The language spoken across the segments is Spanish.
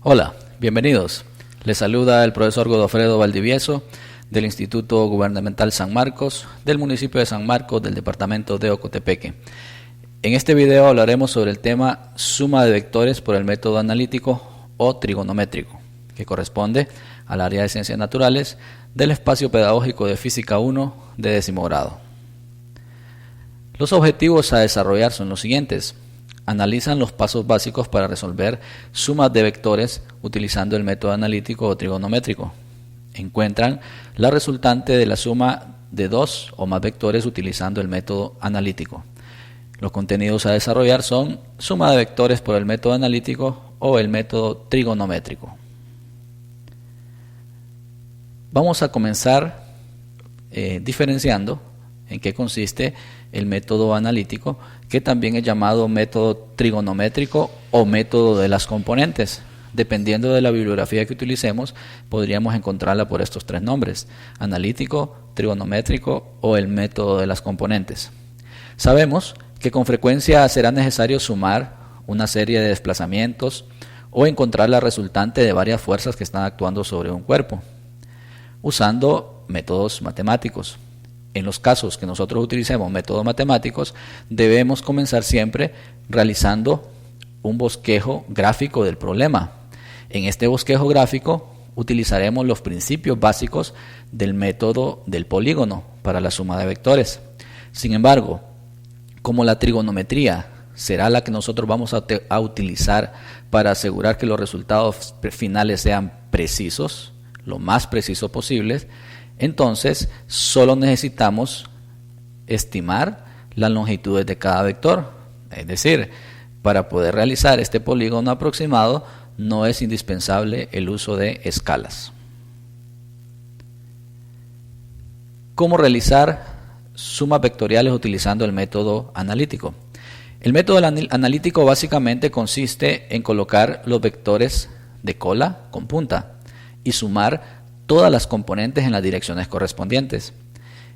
Hola, bienvenidos. Les saluda el profesor Godofredo Valdivieso del Instituto Gubernamental San Marcos, del municipio de San Marcos, del departamento de Ocotepeque. En este video hablaremos sobre el tema suma de vectores por el método analítico o trigonométrico, que corresponde al área de Ciencias Naturales del espacio pedagógico de Física 1 de 10º grado. Los objetivos a desarrollar son los siguientes. Analizan los pasos básicos para resolver sumas de vectores utilizando el método analítico o trigonométrico. Encuentran la resultante de la suma de dos o más vectores utilizando el método analítico. Los contenidos a desarrollar son suma de vectores por el método analítico o el método trigonométrico. Vamos a comenzar diferenciando en qué consiste el método analítico, que también es llamado método trigonométrico o método de las componentes. Dependiendo de la bibliografía que utilicemos, podríamos encontrarla por estos tres nombres: analítico, trigonométrico o el método de las componentes. Sabemos que con frecuencia será necesario sumar una serie de desplazamientos o encontrar la resultante de varias fuerzas que están actuando sobre un cuerpo, usando métodos matemáticos. En los casos que nosotros utilicemos métodos matemáticos, debemos comenzar siempre realizando un bosquejo gráfico del problema. En este bosquejo gráfico utilizaremos los principios básicos del método del polígono para la suma de vectores. Sin embargo, como la trigonometría será la que nosotros vamos a utilizar para asegurar que los resultados finales sean precisos, lo más precisos posibles, entonces solo necesitamos estimar las longitudes de cada vector. Es decir, para poder realizar este polígono aproximado no es indispensable el uso de escalas. ¿Cómo realizar sumas vectoriales utilizando el método analítico? El método analítico básicamente consiste en colocar los vectores de cola con punta y sumar todas las componentes en las direcciones correspondientes.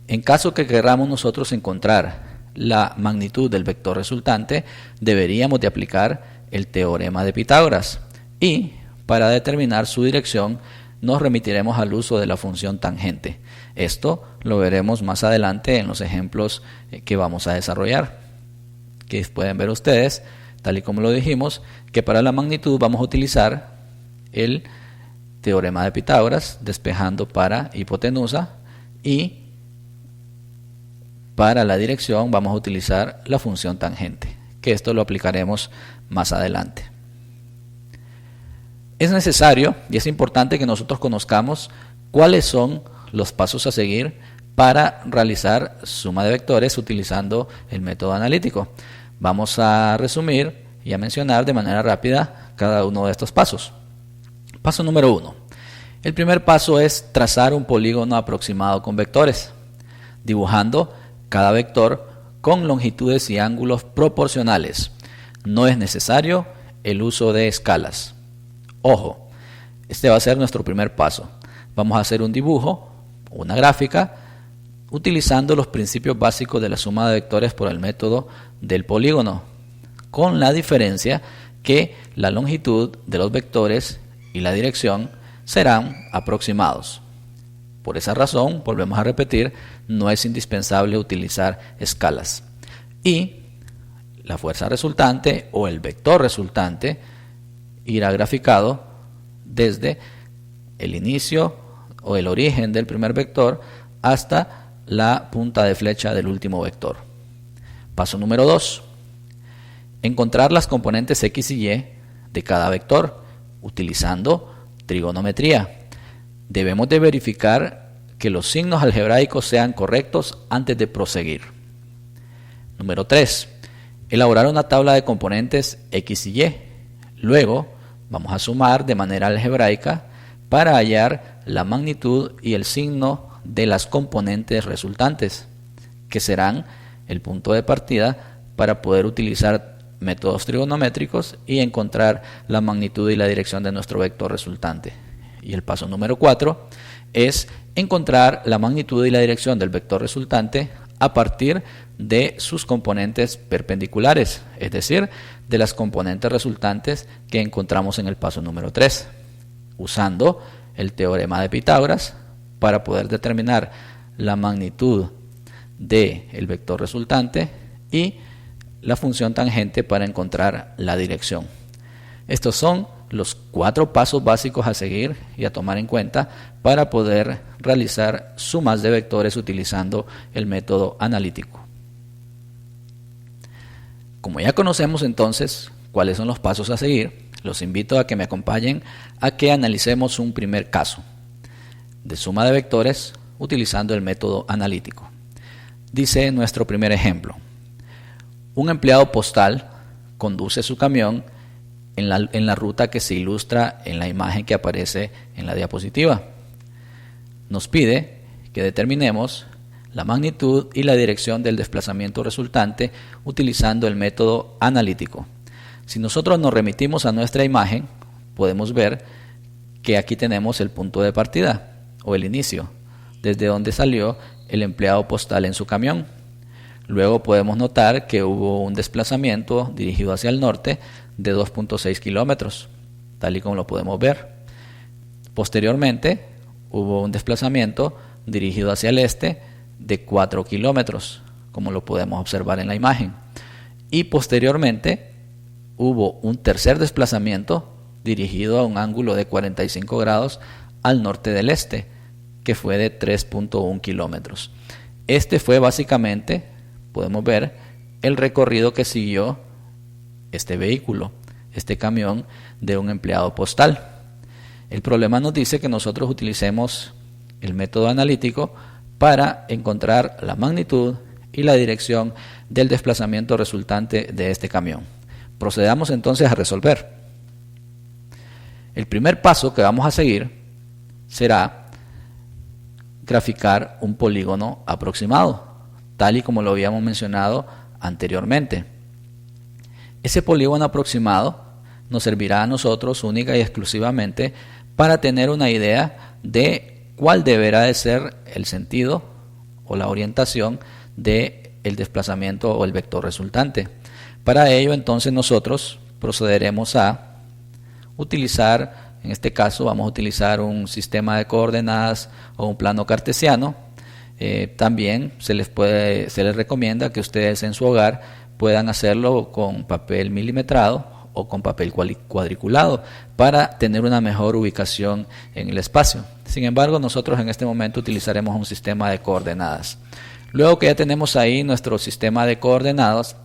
En caso que queramos nosotros encontrar la magnitud del vector resultante, deberíamos de aplicar el teorema de Pitágoras, y para determinar su dirección nos remitiremos al uso de la función tangente. Esto lo veremos más adelante en los ejemplos que vamos a desarrollar, que pueden ver ustedes, tal y como lo dijimos, que para la magnitud vamos a utilizar el teorema de Pitágoras, despejando para hipotenusa, y para la dirección vamos a utilizar la función tangente, que esto lo aplicaremos más adelante. Es necesario y es importante que nosotros conozcamos cuáles son los pasos a seguir para realizar suma de vectores utilizando el método analítico. Vamos a resumir y a mencionar de manera rápida cada uno de estos pasos. Paso número 1. El primer paso es trazar un polígono aproximado con vectores, dibujando cada vector con longitudes y ángulos proporcionales. No es necesario el uso de escalas. Ojo, este va a ser nuestro primer paso. Vamos a hacer un dibujo, una gráfica, utilizando los principios básicos de la suma de vectores por el método del polígono, con la diferencia que la longitud de los vectores y la dirección serán aproximados. Por esa razón, volvemos a repetir, no es indispensable utilizar escalas. Y la fuerza resultante o el vector resultante irá graficado desde el inicio o el origen del primer vector hasta la punta de flecha del último vector. Paso número 2. Encontrar las componentes X y Y de cada vector utilizando trigonometría. Debemos de verificar que los signos algebraicos sean correctos antes de proseguir. Número 3. Elaborar una tabla de componentes X y Y. Luego vamos a sumar de manera algebraica para hallar la magnitud y el signo de las componentes resultantes, que serán el punto de partida para poder utilizar métodos trigonométricos y encontrar la magnitud y la dirección de nuestro vector resultante. Y el paso número 4 es encontrar la magnitud y la dirección del vector resultante a partir de sus componentes perpendiculares, es decir, de las componentes resultantes que encontramos en el paso número 3, usando el teorema de Pitágoras para poder determinar la magnitud del vector resultante y la función tangente para encontrar la dirección. Estos son los 4 pasos básicos a seguir y a tomar en cuenta para poder realizar sumas de vectores utilizando el método analítico. Como ya conocemos entonces cuáles son los pasos a seguir, los invito a que me acompañen a que analicemos un primer caso de suma de vectores utilizando el método analítico. Dice nuestro primer ejemplo: un empleado postal conduce su camión en la ruta que se ilustra en la imagen que aparece en la diapositiva. Nos pide que determinemos la magnitud y la dirección del desplazamiento resultante utilizando el método analítico. Si nosotros nos remitimos a nuestra imagen, podemos ver que aquí tenemos el punto de partida o el inicio, desde donde salió el empleado postal en su camión. Luego podemos notar que hubo un desplazamiento dirigido hacia el norte de 2.6 kilómetros, tal y como lo podemos ver. Posteriormente hubo un desplazamiento dirigido hacia el este de 4 kilómetros, como lo podemos observar en la imagen. Y posteriormente hubo un tercer desplazamiento dirigido a un ángulo de 45 grados al norte del este, que fue de 3.1 kilómetros. Este fue básicamente, podemos ver, el recorrido que siguió este vehículo, este camión de un empleado postal. El problema nos dice que nosotros utilicemos el método analítico para encontrar la magnitud y la dirección del desplazamiento resultante de este camión. Procedamos entonces a resolver. El primer paso que vamos a seguir será graficar un polígono aproximado, tal y como lo habíamos mencionado anteriormente. Ese polígono aproximado nos servirá a nosotros única y exclusivamente para tener una idea de cuál deberá de ser el sentido o la orientación del desplazamiento o el vector resultante. Para ello entonces nosotros procederemos a utilizar, en este caso vamos a utilizar un sistema de coordenadas o un plano cartesiano. También se les recomienda que ustedes en su hogar puedan hacerlo con papel milimetrado o con papel cuadriculado para tener una mejor ubicación en el espacio. Sin embargo, nosotros en este momento utilizaremos un sistema de coordenadas. Luego que ya tenemos ahí nuestro sistema de coordenadas,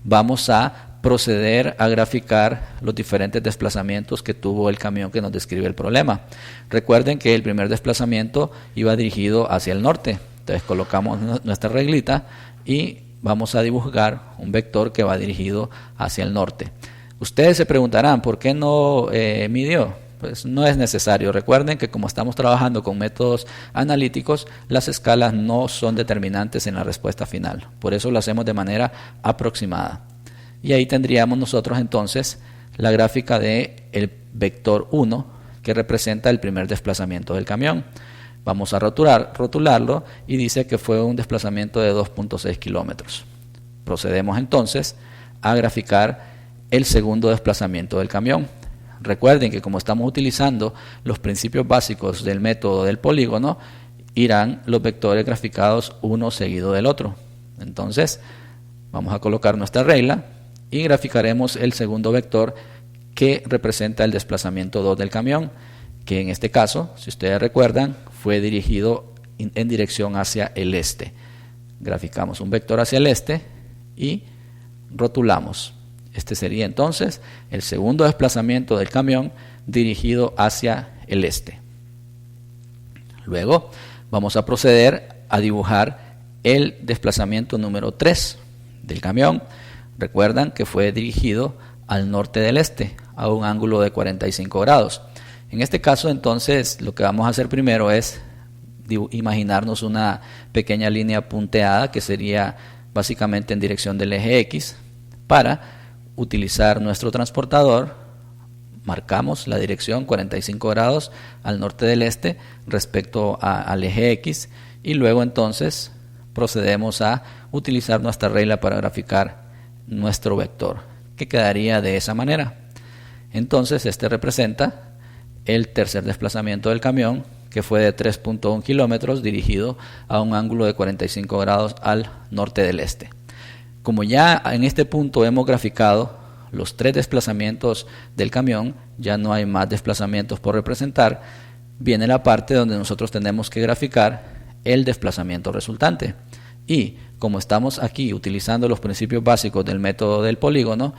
vamos a proceder a graficar los diferentes desplazamientos que tuvo el camión que nos describe el problema. Recuerden que el primer desplazamiento iba dirigido hacia el norte. Entonces colocamos nuestra reglita y vamos a dibujar un vector que va dirigido hacia el norte. Ustedes se preguntarán, ¿por qué no midió? Pues no es necesario. Recuerden que como estamos trabajando con métodos analíticos, las escalas no son determinantes en la respuesta final. Por eso lo hacemos de manera aproximada. Y ahí tendríamos nosotros entonces la gráfica del vector 1, que representa el primer desplazamiento del camión. Vamos a rotularlo y dice que fue un desplazamiento de 2.6 kilómetros. Procedemos entonces a graficar el segundo desplazamiento del camión. Recuerden que como estamos utilizando los principios básicos del método del polígono, irán los vectores graficados uno seguido del otro. Entonces vamos a colocar nuestra regla y graficaremos el segundo vector que representa el desplazamiento 2 del camión, que en este caso, si ustedes recuerdan, fue dirigido en dirección hacia el este. Graficamos un vector hacia el este y rotulamos. Este sería entonces el segundo desplazamiento del camión dirigido hacia el este. Luego vamos a proceder a dibujar el desplazamiento número 3 del camión. Recuerdan que fue dirigido al norte del este, a un ángulo de 45 grados. En este caso entonces lo que vamos a hacer primero es imaginarnos una pequeña línea punteada que sería básicamente en dirección del eje X. Para utilizar nuestro transportador, marcamos la dirección 45 grados al norte del este respecto al eje X y luego entonces procedemos a utilizar nuestra regla para graficar nuestro vector, que quedaría de esa manera. Entonces este representa el tercer desplazamiento del camión, que fue de 3.1 kilómetros dirigido a un ángulo de 45 grados al norte del este. Como ya en este punto hemos graficado los 3 desplazamientos del camión, ya no hay más desplazamientos por representar, viene la parte donde nosotros tenemos que graficar el desplazamiento resultante. Y como estamos aquí utilizando los principios básicos del método del polígono,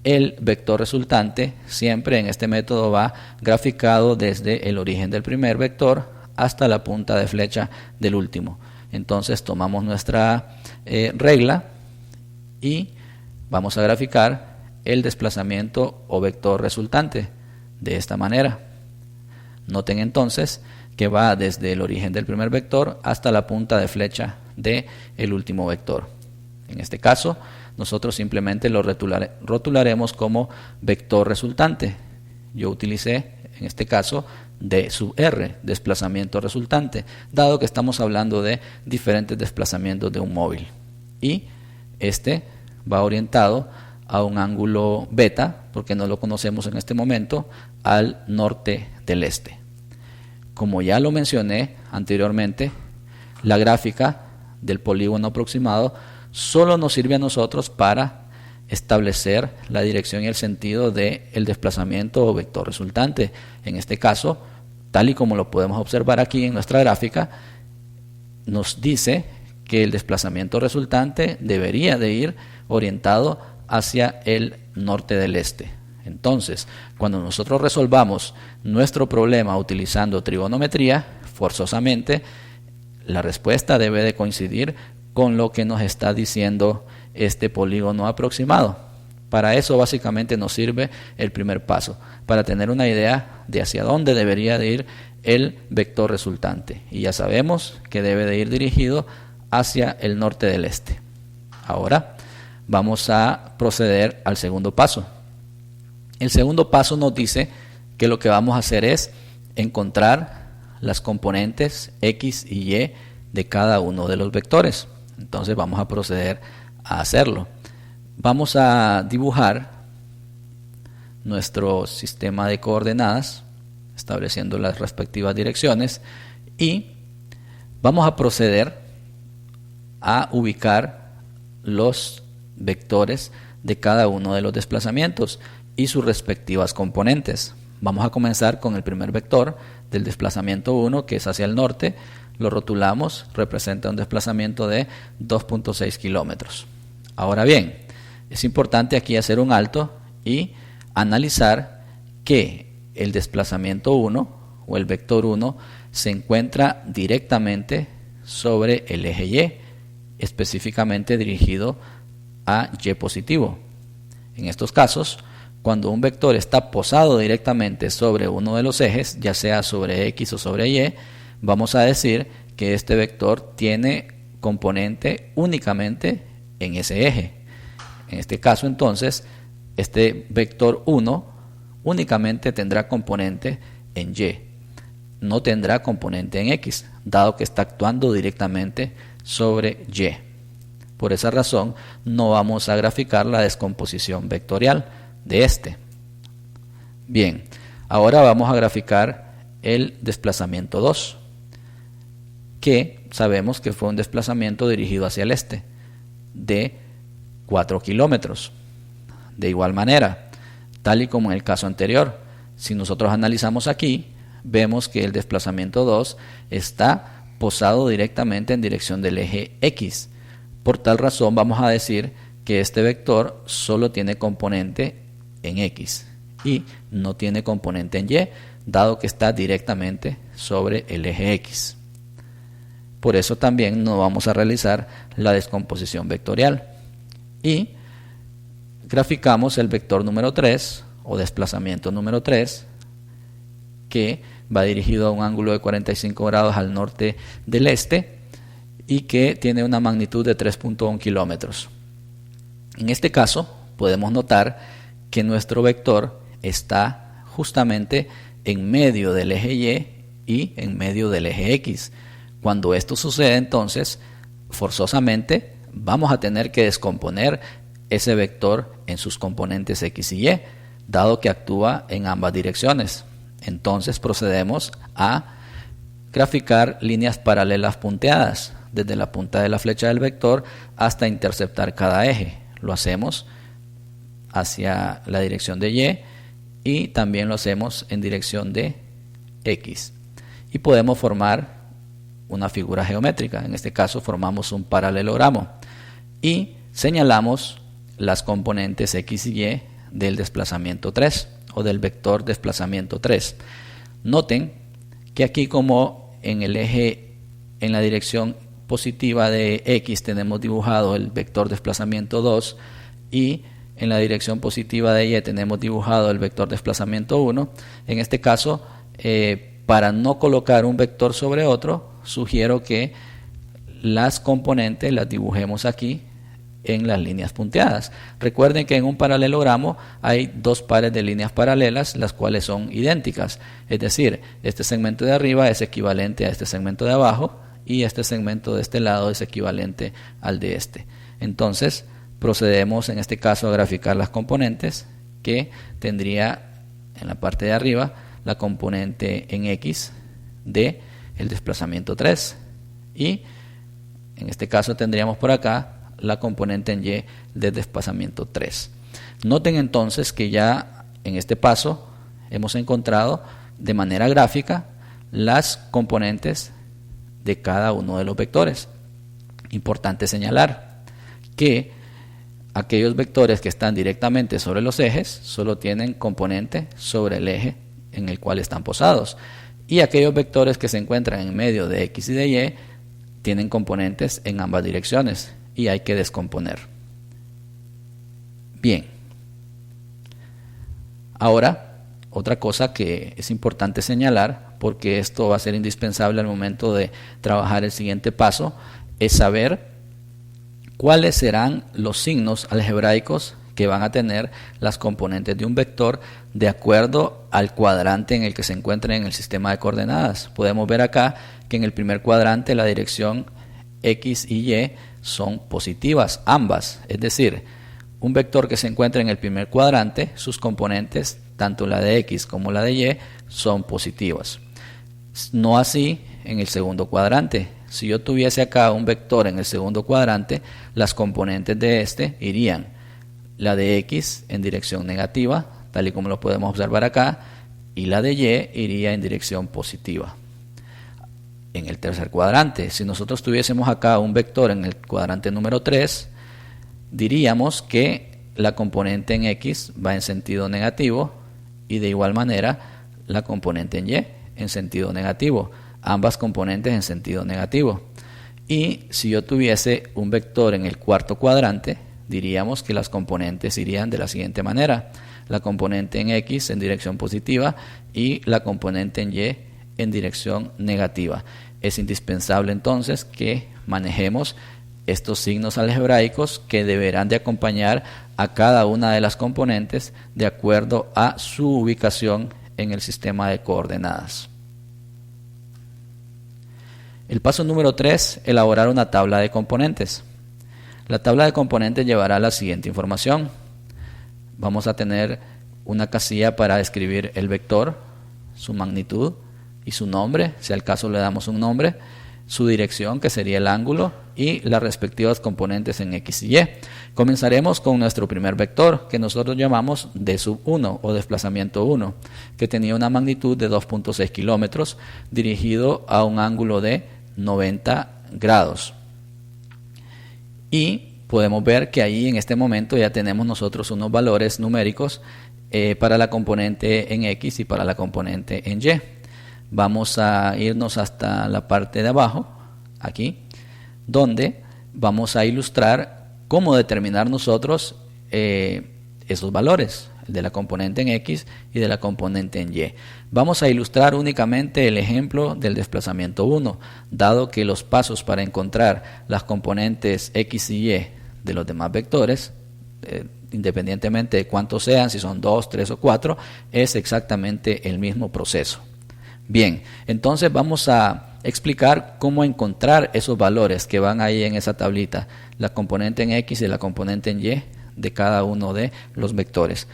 el vector resultante siempre en este método va graficado desde el origen del primer vector hasta la punta de flecha del último. Entonces tomamos nuestra regla y vamos a graficar el desplazamiento o vector resultante de esta manera. Noten entonces que va desde el origen del primer vector hasta la punta de flecha del último vector. En este caso, nosotros simplemente lo rotularemos como vector resultante. Yo utilicé, en este caso, D sub R, desplazamiento resultante, dado que estamos hablando de diferentes desplazamientos de un móvil. Y este va orientado a un ángulo beta, porque no lo conocemos en este momento, al norte del este. Como ya lo mencioné anteriormente, la gráfica del polígono aproximado solo nos sirve a nosotros para establecer la dirección y el sentido del desplazamiento o vector resultante. En este caso, tal y como lo podemos observar aquí en nuestra gráfica, nos dice que el desplazamiento resultante debería de ir orientado hacia el norte del este. Entonces, cuando nosotros resolvamos nuestro problema utilizando trigonometría, forzosamente la respuesta debe de coincidir con lo que nos está diciendo este polígono aproximado. Para eso básicamente nos sirve el primer paso, para tener una idea de hacia dónde debería de ir el vector resultante. Y ya sabemos que debe de ir dirigido hacia el norte del este. Ahora vamos a proceder al segundo paso. El segundo paso nos dice que lo que vamos a hacer es encontrar las componentes X y Y de cada uno de los vectores. Entonces vamos a proceder a hacerlo. Vamos a dibujar nuestro sistema de coordenadas, estableciendo las respectivas direcciones, y vamos a proceder a ubicar los vectores de cada uno de los desplazamientos y sus respectivas componentes. Vamos a comenzar con el primer vector del desplazamiento 1, que es hacia el norte. Lo rotulamos, representa un desplazamiento de 2.6 kilómetros. Ahora bien, es importante aquí hacer un alto y analizar que el desplazamiento 1 o el vector 1 se encuentra directamente sobre el eje Y, específicamente dirigido a Y positivo. En estos casos, cuando un vector está posado directamente sobre uno de los ejes, ya sea sobre X o sobre Y, vamos a decir que este vector tiene componente únicamente en ese eje. En este caso, entonces, este vector 1 únicamente tendrá componente en Y, no tendrá componente en X, dado que está actuando directamente sobre Y. Por esa razón, no vamos a graficar la descomposición vectorial de este. Bien, ahora vamos a graficar el desplazamiento 2, que sabemos que fue un desplazamiento dirigido hacia el este de 4 kilómetros. De igual manera, tal y como en el caso anterior, si nosotros analizamos aquí, vemos que el desplazamiento 2 está posado directamente en dirección del eje X. Por tal razón vamos a decir que este vector solo tiene componente en X y no tiene componente en Y, dado que está directamente sobre el eje X. Por eso también no vamos a realizar la descomposición vectorial. Y graficamos el vector número 3 o desplazamiento número 3, que va dirigido a un ángulo de 45 grados al norte del este y que tiene una magnitud de 3.1 kilómetros. En este caso podemos notar que nuestro vector está justamente en medio del eje Y y en medio del eje X. Cuando esto sucede, entonces forzosamente vamos a tener que descomponer ese vector en sus componentes X y Y, dado que actúa en ambas direcciones. Entonces procedemos a graficar líneas paralelas punteadas desde la punta de la flecha del vector hasta interceptar cada eje. Lo hacemos hacia la dirección de Y y también lo hacemos en dirección de X. Y podemos formar una figura geométrica. En este caso formamos un paralelogramo y señalamos las componentes X y Y del desplazamiento 3 o del vector desplazamiento 3. Noten que aquí, como en el eje, en la dirección positiva de X tenemos dibujado el vector desplazamiento 2 y en la dirección positiva de Y tenemos dibujado el vector desplazamiento 1. En este caso, para no colocar un vector sobre otro, sugiero que las componentes las dibujemos aquí en las líneas punteadas. Recuerden que en un paralelogramo hay dos pares de líneas paralelas, las cuales son idénticas. Es decir, este segmento de arriba es equivalente a este segmento de abajo y este segmento de este lado es equivalente al de este. Entonces, procedemos en este caso a graficar las componentes, que tendría en la parte de arriba la componente en X de el desplazamiento 3 y en este caso tendríamos por acá la componente en Y del desplazamiento 3. Noten entonces que ya en este paso hemos encontrado de manera gráfica las componentes de cada uno de los vectores. Importante señalar que aquellos vectores que están directamente sobre los ejes solo tienen componente sobre el eje en el cual están posados, y aquellos vectores que se encuentran en medio de X y de Y tienen componentes en ambas direcciones y hay que descomponer. Bien, ahora otra cosa que es importante señalar, porque esto va a ser indispensable al momento de trabajar el siguiente paso, es saber cuáles serán los signos algebraicos que van a tener las componentes de un vector de acuerdo al cuadrante en el que se encuentra en el sistema de coordenadas. Podemos ver acá que en el primer cuadrante la dirección X y Y son positivas, ambas. Es decir, un vector que se encuentra en el primer cuadrante, sus componentes, tanto la de X como la de Y, son positivas. No así en el segundo cuadrante. Si yo tuviese acá un vector en el segundo cuadrante, las componentes de este irían la de X en dirección negativa, tal y como lo podemos observar acá, y la de Y iría en dirección positiva. En el tercer cuadrante, si nosotros tuviésemos acá un vector en el cuadrante número 3, diríamos que la componente en X va en sentido negativo y de igual manera la componente en Y en sentido negativo, ambas componentes en sentido negativo. Y si yo tuviese un vector en el cuarto cuadrante, diríamos que las componentes irían de la siguiente manera: la componente en X en dirección positiva y la componente en Y en dirección negativa. Es indispensable entonces que manejemos estos signos algebraicos que deberán de acompañar a cada una de las componentes de acuerdo a su ubicación en el sistema de coordenadas. El paso número 3, elaborar una tabla de componentes. La tabla de componentes llevará la siguiente información. Vamos a tener una casilla para escribir el vector, su magnitud y su nombre, si al caso le damos un nombre, su dirección, que sería el ángulo, y las respectivas componentes en X y Y. Comenzaremos con nuestro primer vector, que nosotros llamamos D sub 1 o desplazamiento 1, que tenía una magnitud de 2.6 kilómetros dirigido a un ángulo de 90 grados. Y podemos ver que ahí en este momento ya tenemos nosotros unos valores numéricos para la componente en X y para la componente en Y. Vamos a irnos hasta la parte de abajo, aquí, donde vamos a ilustrar cómo determinar nosotros esos valores, el de la componente en X y de la componente en Y. Vamos a ilustrar únicamente el ejemplo del desplazamiento 1, dado que los pasos para encontrar las componentes X y Y de los demás vectores, independientemente de cuántos sean, si son 2, 3 o 4, es exactamente el mismo proceso. Bien, entonces vamos a explicar cómo encontrar esos valores que van ahí en esa tablita, la componente en X y la componente en Y de cada uno de los vectores.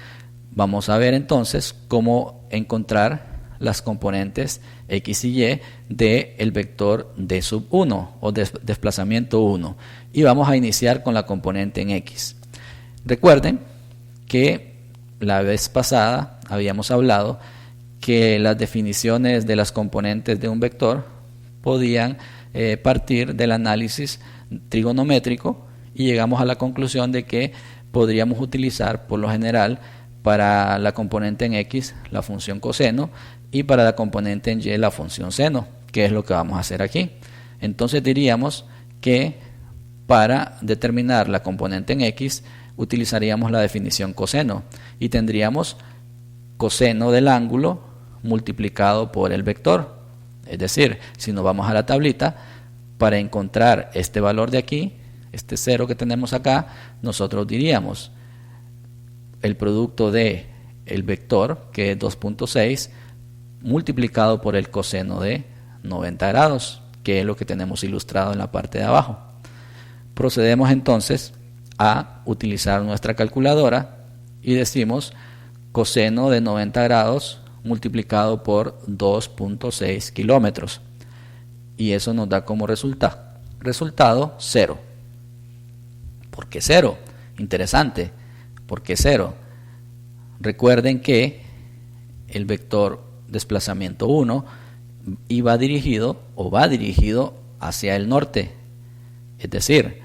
Vamos a ver entonces cómo encontrar las componentes X y Y del vector D sub 1 o desplazamiento 1, y vamos a iniciar con la componente en X. Recuerden que la vez pasada habíamos hablado que las definiciones de las componentes de un vector podían partir del análisis trigonométrico, y llegamos a la conclusión de que podríamos utilizar por lo general para la componente en X la función coseno y para la componente en Y la función seno, que es lo que vamos a hacer aquí. Entonces diríamos que para determinar la componente en X utilizaríamos la definición coseno y tendríamos coseno del ángulo multiplicado por el vector. Es decir, si nos vamos a la tablita, para encontrar este valor de aquí, este 0 que tenemos acá, nosotros diríamos el producto de el vector, que es 2.6, multiplicado por el coseno de 90 grados, que es lo que tenemos ilustrado en la parte de abajo. Procedemos entonces a utilizar nuestra calculadora y decimos coseno de 90 grados multiplicado por 2.6 kilómetros, y eso nos da como resultado 0. ¿Por qué 0? Interesante. ¿Por qué 0? Recuerden que el vector desplazamiento 1 va dirigido hacia el norte. Es decir,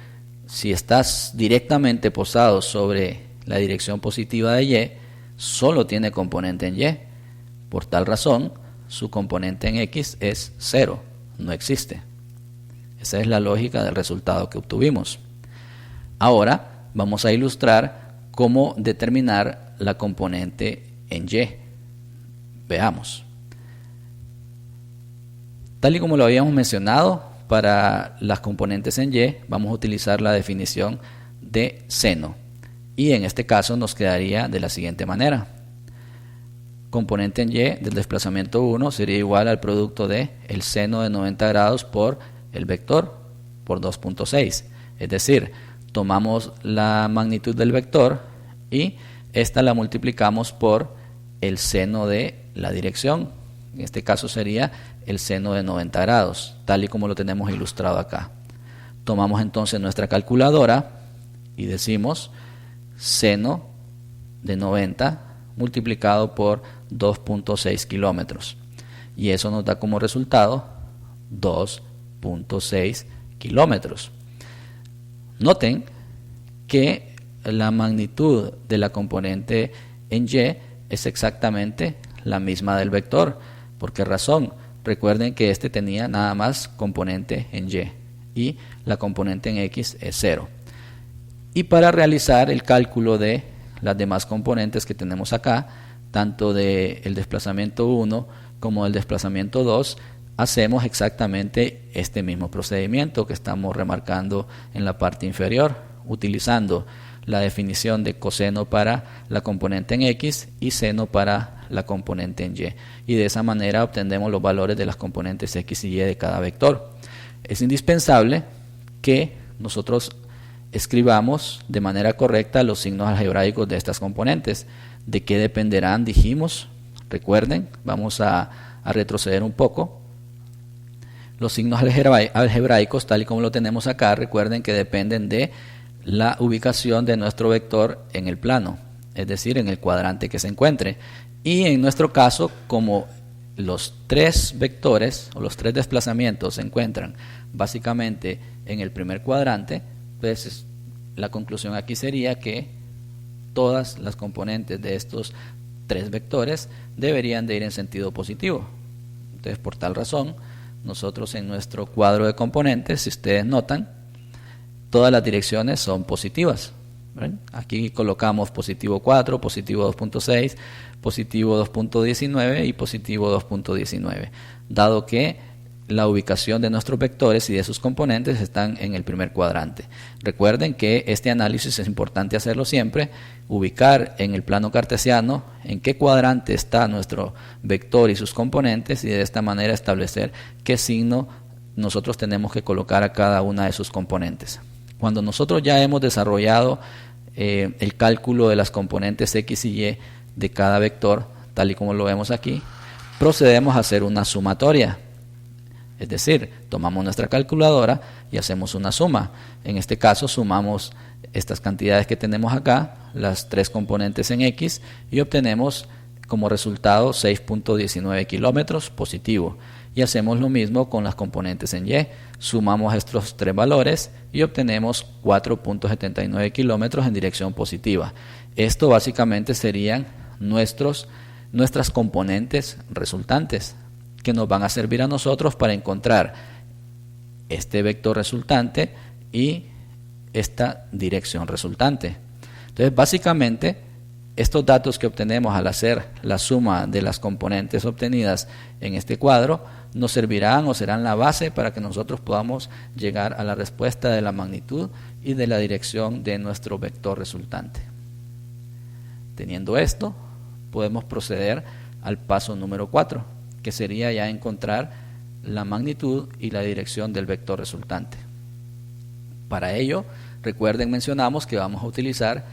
si estás directamente posado sobre la dirección positiva de Y, solo tiene componente en Y. Por tal razón, su componente en X es 0, no existe. Esa es la lógica del resultado que obtuvimos. Ahora vamos a ilustrar cómo determinar la componente en Y. Veamos. Tal y como lo habíamos mencionado, para las componentes en Y vamos a utilizar la definición de seno, y en este caso nos quedaría de la siguiente manera. Componente en Y del desplazamiento 1 sería igual al producto de el seno de 90 grados por el vector por 2.6. Es decir, tomamos la magnitud del vector y esta la multiplicamos por el seno de la dirección. En este caso sería el seno de 90 grados, tal y como lo tenemos ilustrado acá. Tomamos entonces nuestra calculadora y decimos seno de 90 multiplicado por 2.6 kilómetros, y eso nos da como resultado 2.6 kilómetros. Noten que la magnitud de la componente en Y es exactamente la misma del vector. ¿Por qué razón? Recuerden que este tenía nada más componente en Y y la componente en X es 0. Y para realizar el cálculo de las demás componentes que tenemos acá, tanto del desplazamiento 1 como del desplazamiento 2, hacemos exactamente este mismo procedimiento que estamos remarcando en la parte inferior, utilizando la definición de coseno para la componente en X y seno para la componente en Y, y de esa manera obtenemos los valores de las componentes X y Y de cada vector. Es indispensable que nosotros escribamos de manera correcta los signos algebraicos de estas componentes. ¿De qué dependerán? Dijimos, recuerden, vamos a retroceder un poco. Los signos algebraicos, tal y como lo tenemos acá, recuerden que dependen de la ubicación de nuestro vector en el plano, es decir, en el cuadrante que se encuentre. Y en nuestro caso, como los tres vectores o los tres desplazamientos se encuentran básicamente en el primer cuadrante, pues la conclusión aquí sería que todas las componentes de estos tres vectores deberían de ir en sentido positivo. Entonces, por tal razón, nosotros en nuestro cuadro de componentes, si ustedes notan, todas las direcciones son positivas. ¿Ven? Aquí colocamos positivo 4, positivo 2.6, positivo 2.19 y positivo 2.19, dado que la ubicación de nuestros vectores y de sus componentes están en el primer cuadrante. Recuerden que este análisis es importante hacerlo siempre, ubicar en el plano cartesiano en qué cuadrante está nuestro vector y sus componentes, y de esta manera establecer qué signo nosotros tenemos que colocar a cada una de sus componentes. Cuando nosotros ya hemos desarrollado el cálculo de las componentes X y Y de cada vector, tal y como lo vemos aquí, procedemos a hacer una sumatoria. Es decir, tomamos nuestra calculadora y hacemos una suma. En este caso sumamos estas cantidades que tenemos acá, las tres componentes en X, y obtenemos como resultado 6.19 kilómetros positivo. Y hacemos lo mismo con las componentes en Y. Sumamos estos tres valores y obtenemos 4.79 kilómetros en dirección positiva. Esto básicamente serían nuestras componentes resultantes, que nos van a servir a nosotros para encontrar este vector resultante y esta dirección resultante. Entonces, básicamente, estos datos que obtenemos al hacer la suma de las componentes obtenidas en este cuadro nos servirán o serán la base para que nosotros podamos llegar a la respuesta de la magnitud y de la dirección de nuestro vector resultante. Teniendo esto, podemos proceder al paso número 4, que sería ya encontrar la magnitud y la dirección del vector resultante. Para ello, recuerden, mencionamos que vamos a utilizar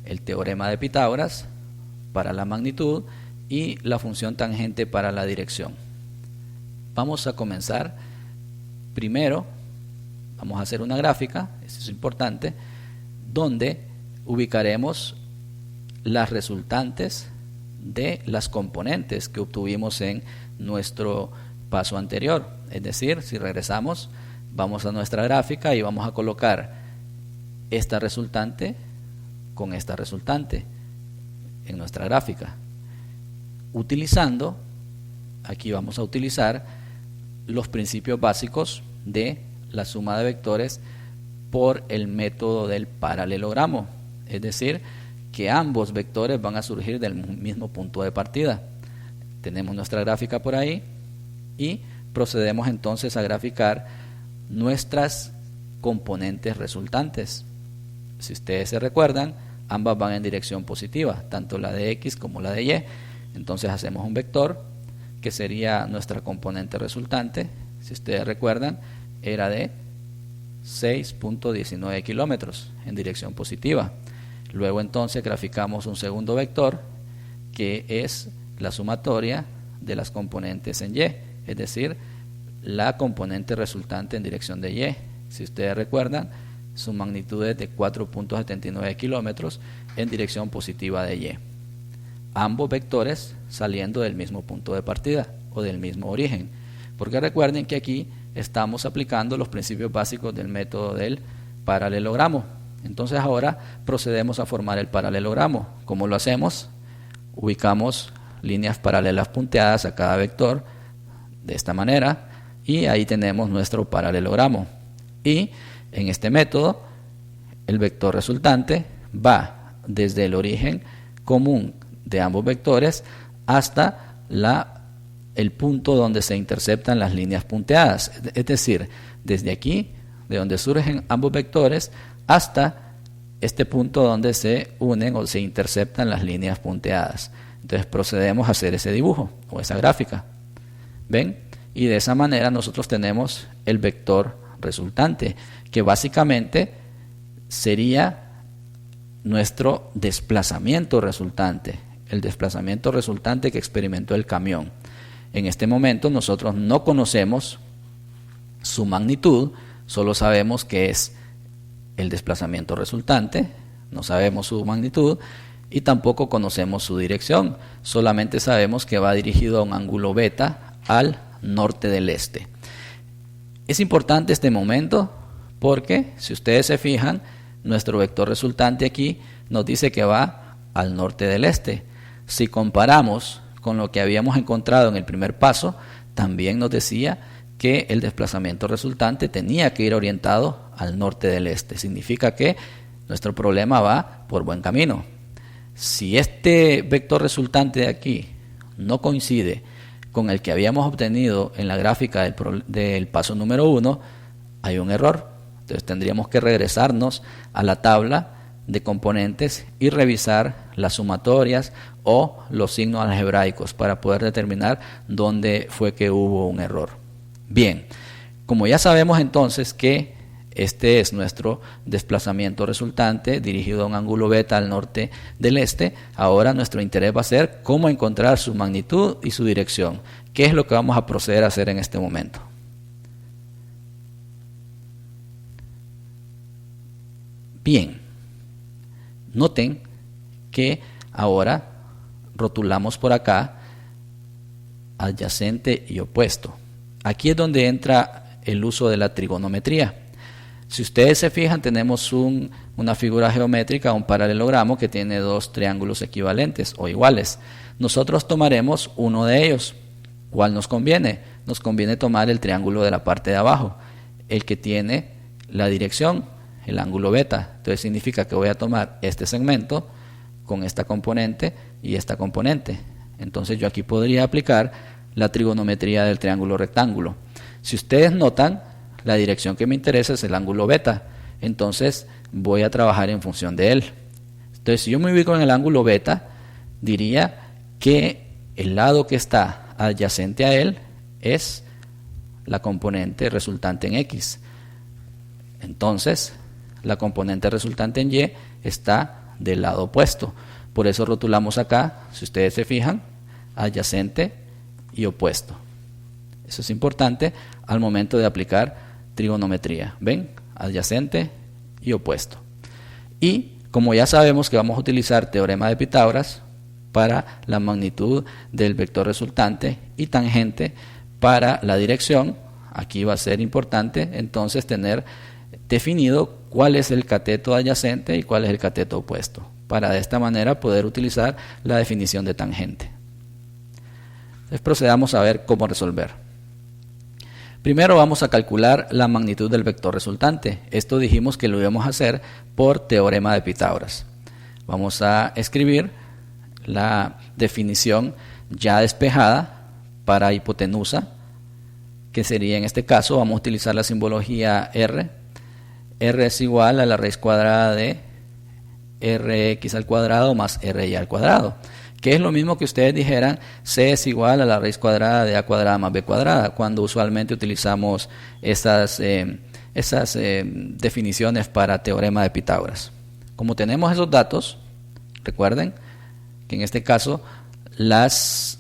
el teorema de Pitágoras para la magnitud y la función tangente para la dirección. Vamos a comenzar. Primero, vamos a hacer una gráfica, esto es importante, donde ubicaremos las resultantes de las componentes que obtuvimos en nuestro paso anterior. Es decir, si regresamos, vamos a nuestra gráfica y vamos a colocar esta resultante con esta resultante en nuestra gráfica. Aquí vamos a utilizar los principios básicos de la suma de vectores por el método del paralelogramo. Es decir, que ambos vectores van a surgir del mismo punto de partida. Tenemos nuestra gráfica por ahí y procedemos entonces a graficar nuestras componentes resultantes. Si ustedes se recuerdan, ambas van en dirección positiva, tanto la de X como la de Y. Entonces hacemos un vector que sería nuestra componente resultante. Si ustedes recuerdan, era de 6.19 kilómetros en dirección positiva. Luego entonces graficamos un segundo vector que es la sumatoria de las componentes en Y, es decir, la componente resultante en dirección de Y. Si ustedes recuerdan, su magnitud es de 4.79 kilómetros en dirección positiva de Y. Ambos vectores saliendo del mismo punto de partida o del mismo origen, porque recuerden que aquí estamos aplicando los principios básicos del método del paralelogramo. Entonces ahora procedemos a formar el paralelogramo. ¿Cómo lo hacemos? Ubicamos líneas paralelas punteadas a cada vector de esta manera y ahí tenemos nuestro paralelogramo. Y en este método el vector resultante va desde el origen común de ambos vectores hasta el punto donde se interceptan las líneas punteadas, es decir, desde aquí, de donde surgen ambos vectores, hasta este punto donde se unen o se interceptan las líneas punteadas. Entonces procedemos a hacer ese dibujo o esa gráfica. ¿Ven? Y de esa manera nosotros tenemos el vector resultante, que básicamente sería nuestro desplazamiento resultante, el desplazamiento resultante que experimentó el camión. En este momento nosotros no conocemos su magnitud, solo sabemos que es el desplazamiento resultante, no sabemos su magnitud y tampoco conocemos su dirección, solamente sabemos que va dirigido a un ángulo beta al norte del este. Es importante este momento porque, si ustedes se fijan, nuestro vector resultante aquí nos dice que va al norte del este. Si comparamos con lo que habíamos encontrado en el primer paso, también nos decía que el desplazamiento resultante tenía que ir orientado al norte del este. Significa que nuestro problema va por buen camino. Si este vector resultante de aquí no coincide con el que habíamos obtenido en la gráfica del paso número 1, hay un error. Entonces tendríamos que regresarnos a la tabla de componentes y revisar las sumatorias o los signos algebraicos para poder determinar dónde fue que hubo un error. Bien, como ya sabemos entonces que este es nuestro desplazamiento resultante dirigido a un ángulo beta al norte del este, ahora nuestro interés va a ser cómo encontrar su magnitud y su dirección. ¿Qué es lo que vamos a proceder a hacer en este momento? Bien, noten que ahora rotulamos por acá adyacente y opuesto. Aquí es donde entra el uso de la trigonometría. Si ustedes se fijan, tenemos una figura geométrica, un paralelogramo que tiene dos triángulos equivalentes o iguales. Nosotros tomaremos uno de ellos. ¿Cuál nos conviene? Nos conviene tomar el triángulo de la parte de abajo, el que tiene la dirección, el ángulo beta. Entonces significa que voy a tomar este segmento con esta componente y esta componente. Entonces yo aquí podría aplicar la trigonometría del triángulo rectángulo. Si ustedes notan, la dirección que me interesa es el ángulo beta. Entonces voy a trabajar en función de él. Entonces si yo me ubico en el ángulo beta, diría que el lado que está adyacente a él es la componente resultante en X. Entonces la componente resultante en Y está del lado opuesto. Por eso rotulamos acá, si ustedes se fijan, adyacente y opuesto. Eso es importante al momento de aplicar trigonometría. ¿Ven? Adyacente y opuesto. Y como ya sabemos que vamos a utilizar teorema de Pitágoras para la magnitud del vector resultante y tangente para la dirección, aquí va a ser importante entonces tener definido cuál es el cateto adyacente y cuál es el cateto opuesto, para de esta manera poder utilizar la definición de tangente. Entonces procedamos a ver cómo resolver. Primero vamos a calcular la magnitud del vector resultante. Esto dijimos que lo íbamos a hacer por teorema de Pitágoras. Vamos a escribir la definición ya despejada para hipotenusa, que sería en este caso, vamos a utilizar la simbología R. R es igual a la raíz cuadrada de Rx al cuadrado más Ry al cuadrado, que es lo mismo que ustedes dijeran C es igual a la raíz cuadrada de A cuadrada más B cuadrada, cuando usualmente utilizamos esas definiciones para teorema de Pitágoras. Como tenemos esos datos, recuerden que en este caso las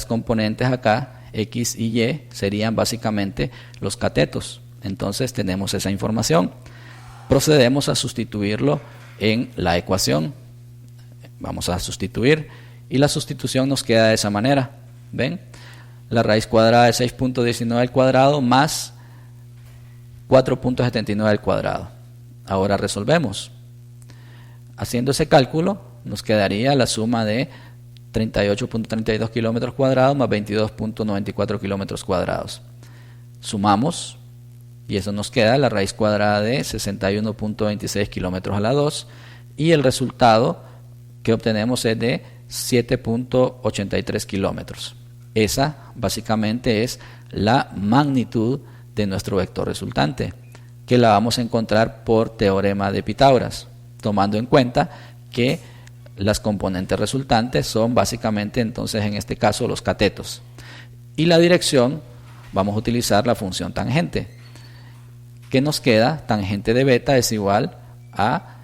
componentes acá, X y Y, serían básicamente los catetos. Entonces tenemos esa información. Procedemos a sustituirlo en la ecuación. Vamos a sustituir y la sustitución nos queda de esa manera. ¿Ven? La raíz cuadrada de 6.19 al cuadrado más 4.79 al cuadrado. Ahora resolvemos. Haciendo ese cálculo nos quedaría la suma de 38.32 kilómetros cuadrados más 22.94 kilómetros cuadrados. Sumamos y eso nos queda la raíz cuadrada de 61.26 kilómetros a la 2 y el resultado que obtenemos es de 7.83 kilómetros. Esa básicamente es la magnitud de nuestro vector resultante, que la vamos a encontrar por teorema de Pitágoras, tomando en cuenta que las componentes resultantes son básicamente entonces en este caso los catetos. Y la dirección vamos a utilizar la función tangente. ¿Qué nos queda? Tangente de beta es igual a,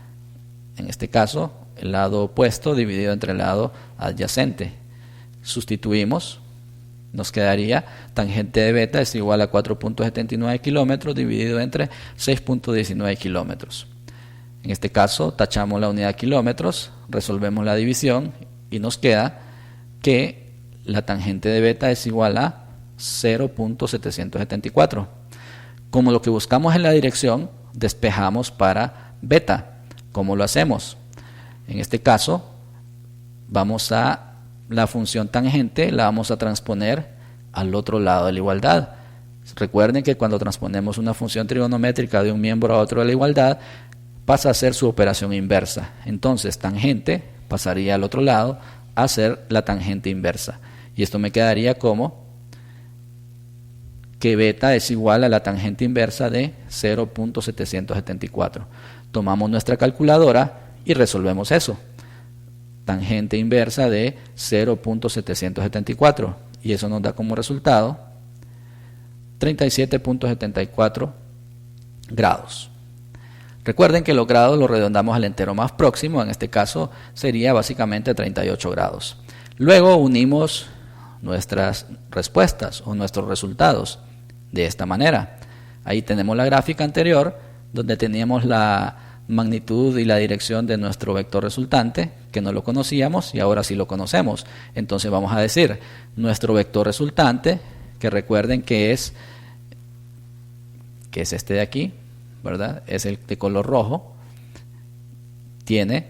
en este caso, el lado opuesto dividido entre el lado adyacente. Sustituimos, nos quedaría tangente de beta es igual a 4.79 kilómetros dividido entre 6.19 kilómetros. En este caso tachamos la unidad kilómetros, resolvemos la división y nos queda que la tangente de beta es igual a 0.774. Como lo que buscamos en la dirección, despejamos para beta. ¿Cómo lo hacemos? En este caso, vamos a la función tangente, la vamos a transponer al otro lado de la igualdad. Recuerden que cuando transponemos una función trigonométrica de un miembro a otro de la igualdad, pasa a ser su operación inversa. Entonces, tangente pasaría al otro lado a ser la tangente inversa. Y esto me quedaría como que beta es igual a la tangente inversa de 0.774. Tomamos nuestra calculadora y resolvemos eso. Tangente inversa de 0.774. Y eso nos da como resultado 37.74 grados. Recuerden que los grados los redondamos al entero más próximo, en este caso sería básicamente 38 grados. Luego unimos nuestras respuestas o nuestros resultados de esta manera. Ahí tenemos la gráfica anterior donde teníamos la magnitud y la dirección de nuestro vector resultante, que no lo conocíamos y ahora sí lo conocemos. Entonces vamos a decir nuestro vector resultante, que recuerden que es este de aquí, ¿verdad? Es el de color rojo, tiene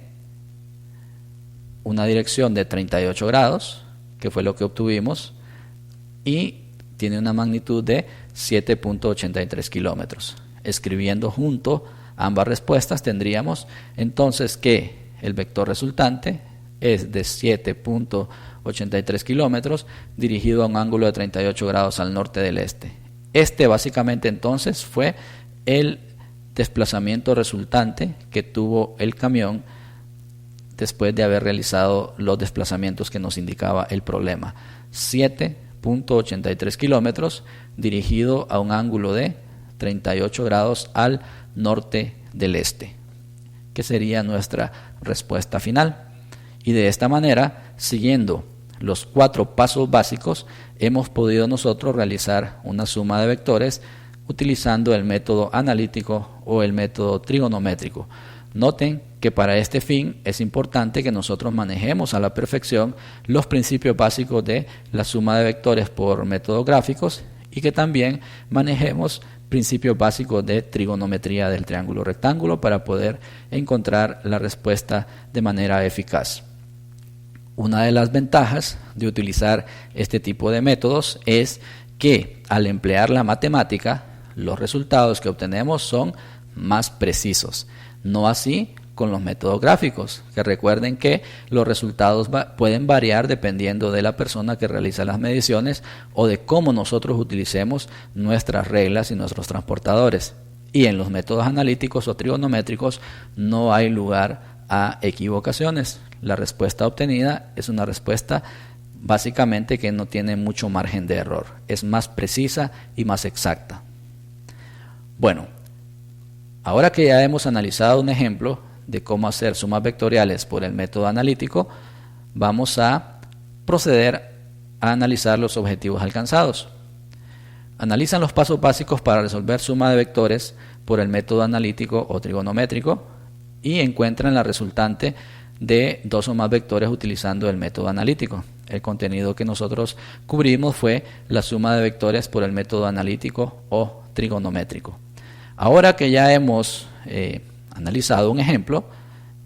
una dirección de 38 grados, que fue lo que obtuvimos, y tiene una magnitud de 7.83 kilómetros. Escribiendo junto ambas respuestas tendríamos entonces que el vector resultante es de 7.83 kilómetros dirigido a un ángulo de 38 grados al norte del este. Este básicamente entonces fue el desplazamiento resultante que tuvo el camión después de haber realizado los desplazamientos que nos indicaba el problema. 7.83 kilómetros dirigido a un ángulo de 38 grados al norte del este, que sería nuestra respuesta final. Y de esta manera, siguiendo los 4 pasos básicos, hemos podido nosotros realizar una suma de vectores utilizando el método analítico o el método trigonométrico. Noten que para este fin es importante que nosotros manejemos a la perfección los principios básicos de la suma de vectores por métodos gráficos y que también manejemos principios básicos de trigonometría del triángulo rectángulo para poder encontrar la respuesta de manera eficaz. Una de las ventajas de utilizar este tipo de métodos es que al emplear la matemática, los resultados que obtenemos son más precisos. No así con los métodos gráficos, que recuerden que los resultados pueden variar dependiendo de la persona que realiza las mediciones o de cómo nosotros utilicemos nuestras reglas y nuestros transportadores. Y en los métodos analíticos o trigonométricos no hay lugar a equivocaciones. La respuesta obtenida es una respuesta básicamente que no tiene mucho margen de error. Es más precisa y más exacta. Bueno, ahora que ya hemos analizado un ejemplo de cómo hacer sumas vectoriales por el método analítico, vamos a proceder a analizar los objetivos alcanzados. Analizan los pasos básicos para resolver suma de vectores por el método analítico o trigonométrico y encuentran la resultante de 2 o más vectores utilizando el método analítico. El contenido que nosotros cubrimos fue la suma de vectores por el método analítico o trigonométrico. Ahora que ya hemos analizado un ejemplo,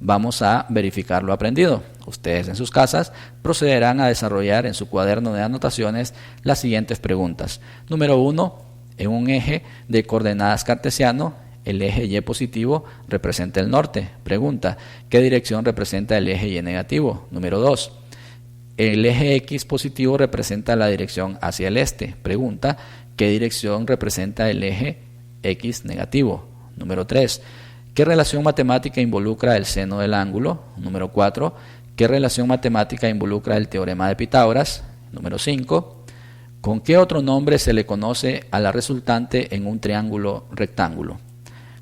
vamos a verificar lo aprendido. Ustedes en sus casas procederán a desarrollar en su cuaderno de anotaciones las siguientes preguntas. Número 1. En un eje de coordenadas cartesiano, el eje Y positivo representa el norte. Pregunta, ¿qué dirección representa el eje Y negativo? Número 2. El eje X positivo representa la dirección hacia el este. Pregunta, ¿qué dirección representa el eje X negativo? Número 3. ¿Qué relación matemática involucra el seno del ángulo? Número 4. ¿Qué relación matemática involucra el teorema de Pitágoras? Número 5. ¿Con qué otro nombre se le conoce a la resultante en un triángulo rectángulo?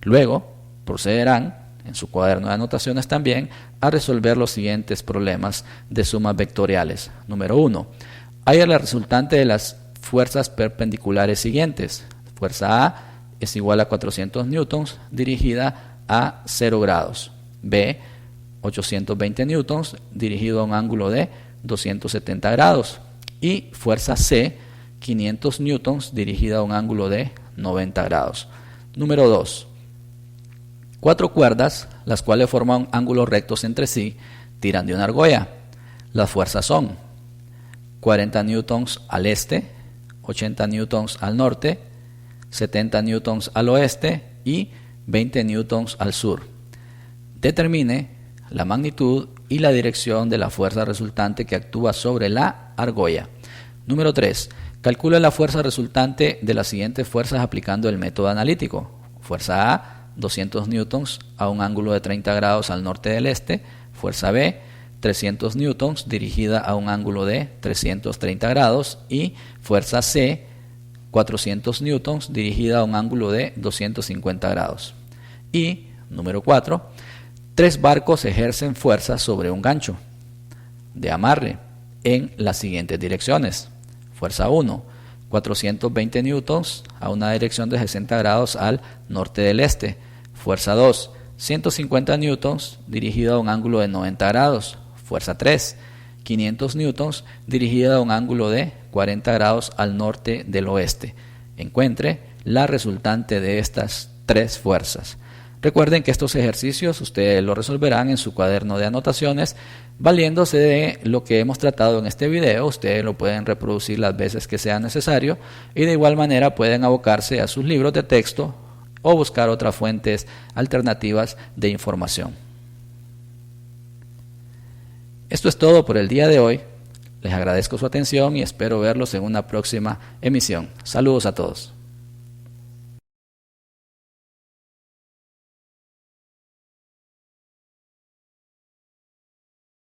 Luego procederán, en su cuaderno de anotaciones también, a resolver los siguientes problemas de sumas vectoriales. Número 1. Halla la resultante de las fuerzas perpendiculares siguientes. Fuerza A es igual a 400 newtons dirigida a 0 grados. B, 820 newtons dirigido a un ángulo de 270 grados. Y fuerza C, 500 newtons dirigida a un ángulo de 90 grados. Número 2. 4 cuerdas, las cuales forman ángulos rectos entre sí, tiran de una argolla. Las fuerzas son 40 newtons al este, 80 newtons al norte, 70 newtons al oeste y 20 newtons al sur. Determine la magnitud y la dirección de la fuerza resultante que actúa sobre la argolla. Número 3. Calcula la fuerza resultante de las siguientes fuerzas aplicando el método analítico. Fuerza A, 200 newtons a un ángulo de 30 grados al norte del este. Fuerza B, 300 newtons dirigida a un ángulo de 330 grados. Y fuerza C, 400 newtons dirigida a un ángulo de 250 grados. Y número 4. 3 barcos ejercen fuerza sobre un gancho de amarre en las siguientes direcciones. Fuerza 1, 420 newtons a una dirección de 60 grados al norte del este. Fuerza 2, 150 newtons dirigida a un ángulo de 90 grados. Fuerza 3, 500 newtons dirigida a un ángulo de 40 grados al norte del oeste. Encuentre la resultante de estas 3 fuerzas. Recuerden que estos ejercicios ustedes los resolverán en su cuaderno de anotaciones valiéndose de lo que hemos tratado en este video. Ustedes lo pueden reproducir las veces que sea necesario y de igual manera pueden abocarse a sus libros de texto o buscar otras fuentes alternativas de información. Esto es todo por el día de hoy. Les agradezco su atención y espero verlos en una próxima emisión. Saludos a todos.